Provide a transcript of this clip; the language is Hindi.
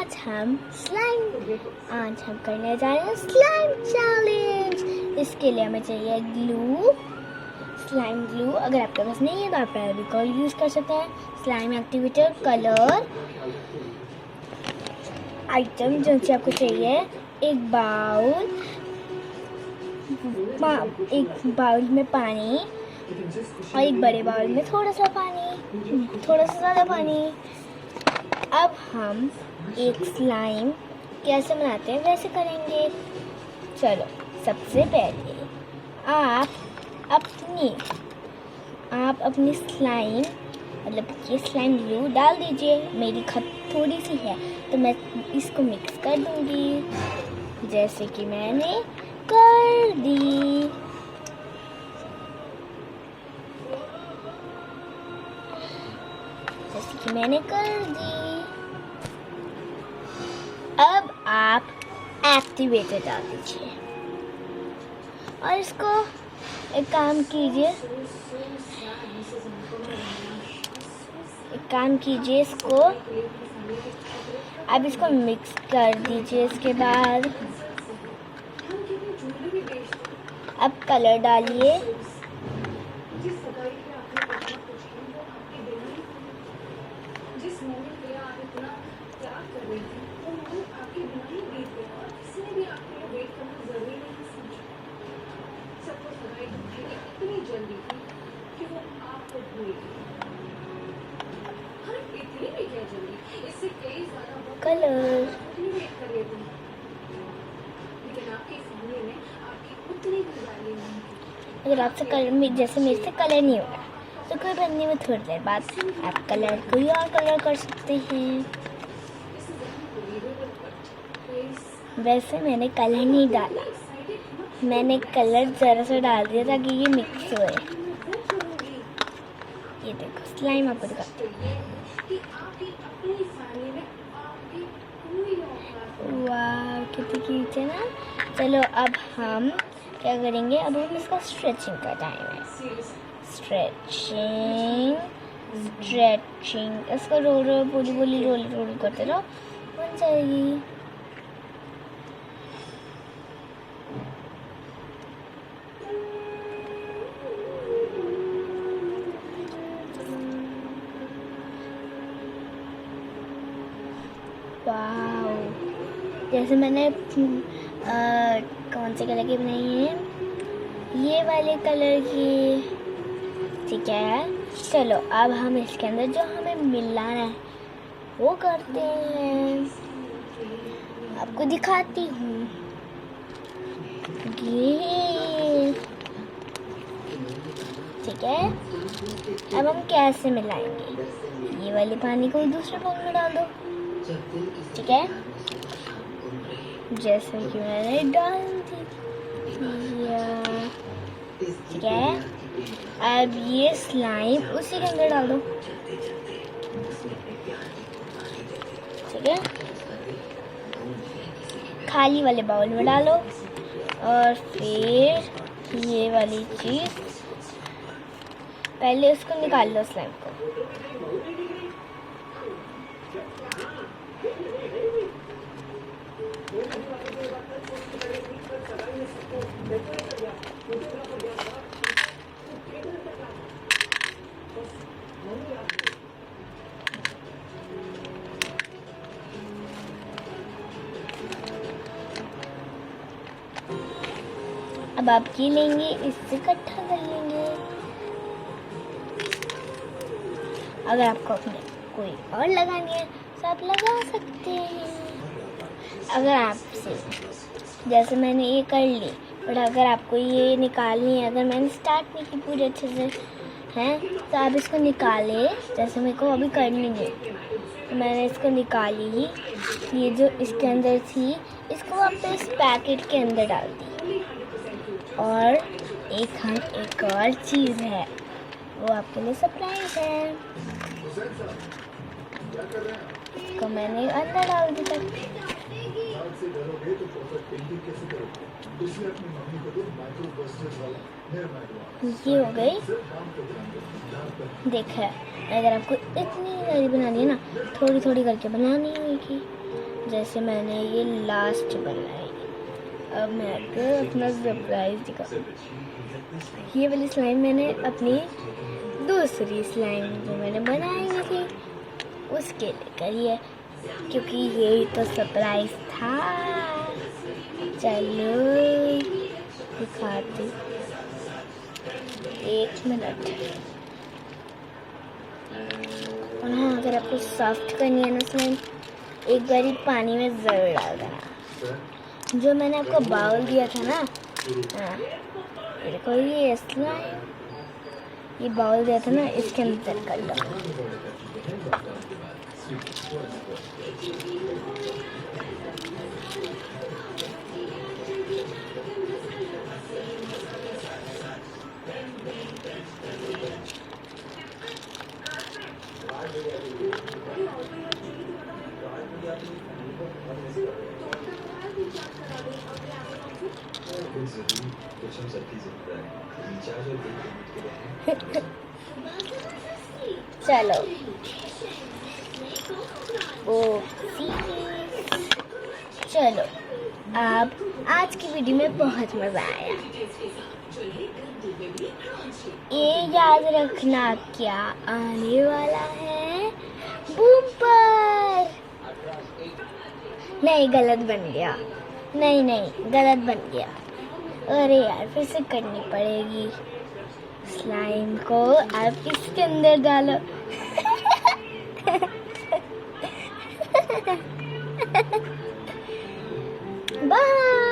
आज हम करने जा रहे हैं स्लाइम चैलेंज। इसके लिए हमें चाहिए ग्लू, स्लाइम ग्लू। अगर आपके पास नहीं है तो आप फेविकॉल यूज़ कर सकते हैं। स्लाइम एक्टिवेटर, कलर, आइटम जो कि आपको चाहिए, एक बाउल में पानी और एक बड़े बाउल में थोड़ा सा ज़्यादा पानी। अब हम एक स्लाइम कैसे बनाते हैं वैसे करेंगे। चलो, सबसे पहले आप अपनी स्लाइम मतलब ये स्लाइम ग्लू डाल दीजिए। मेरी खत थोड़ी सी है तो मैं इसको मिक्स कर दूंगी, जैसे कि मैंने कर दी। अब आप एक्टिवेटर डाल दीजिए और इसको एक काम कीजिए, इसको अब इसको मिक्स कर दीजिए। इसके बाद अब कलर डालिए। कलर अगर आपसे कलर जैसे मेरे से कलर नहीं होगा तो कोई बनने में थोड़ी देर बाद आप कलर कोई और कलर कर सकते हैं। वैसे मैंने कलर नहीं डाला, मैंने कलर ज़रा सा डाल दिया ताकि ये मिक्स होए। ये देखो स्लाइम आपको दिखाती हूँ। वाह कितनी क्यूट है ना। चलो अब हम क्या करेंगे, अब हम इसका स्ट्रेचिंग का टाइम है। स्ट्रेचिंग इसको रोल करते रहो, बन जाएगी। वाह, जैसे मैंने कौन से कलर की बनाई है, ये वाले कलर की, ठीक है। चलो अब हम इसके अंदर जो हमें मिलाना है वो करते हैं। आपको दिखाती हूँ ये, ठीक है। अब हम कैसे मिलाएंगे, ये वाले पानी को दूसरे बाउल में डाल दो, ठीक है, जैसे कि मैंने डाल दिया, ठीक है। अब ये स्लाइम उसी के अंदर डाल दो, ठीक है। खाली वाले बाउल में डालो और फिर ये वाली चीज़ पहले उसको निकाल लो स्लाइम को। अब आप ये लेंगे, इससे इकट्ठा कर लेंगे। अगर आपको अपने कोई और लगानी है तो आप लगा सकते हैं। अगर आपसे जैसे मैंने ये कर ली, बट अगर आपको ये निकालनी है, अगर मैंने स्टार्ट नहीं की पूरे अच्छे से हैं, तो आप इसको निकालें। जैसे मेरे को अभी करनी है तो मैंने इसको निकाली, ये जो इसके अंदर थी इसको वापस पैकेट के अंदर डाल दी। और एक और चीज़ है, वो आपके लिए सरप्राइज है, इसको मैंने अंदर डाल दिया। ये हो गई। देखा, अगर आपको इतनी सारी बनानी है ना, थोड़ी थोड़ी करके बनानी होगी। जैसे मैंने ये लास्ट बनाई। अब मैं आपको अपना सरप्राइज दिखा। ये वाली स्लाइम मैंने अपनी दूसरी स्लाइम जो मैंने बनाई हुई थी उसके लिए करी है, क्योंकि ये तो सरप्राइज था। चलो दिखाती, 1 मिनट। और हाँ, अगर आपको सॉफ्ट करनी है ना स्लाइम, एक बारी पानी में ज़रूर डाल देना। जो मैंने आपको बाउल दिया था ना, हाँ देखो ये स्लाइम, ये बाउल दिया था ना, इसके अंदर कर दो। चलो ओ चलो, अब आज की वीडियो में बहुत मजा आया। ये याद रखना क्या आने वाला है, बूमपर। नहीं, गलत बन गया। नहीं गलत बन गया। अरे यार, फिर से करनी पड़ेगी। स्लाइम को आप इसके अंदर डालो। बाय।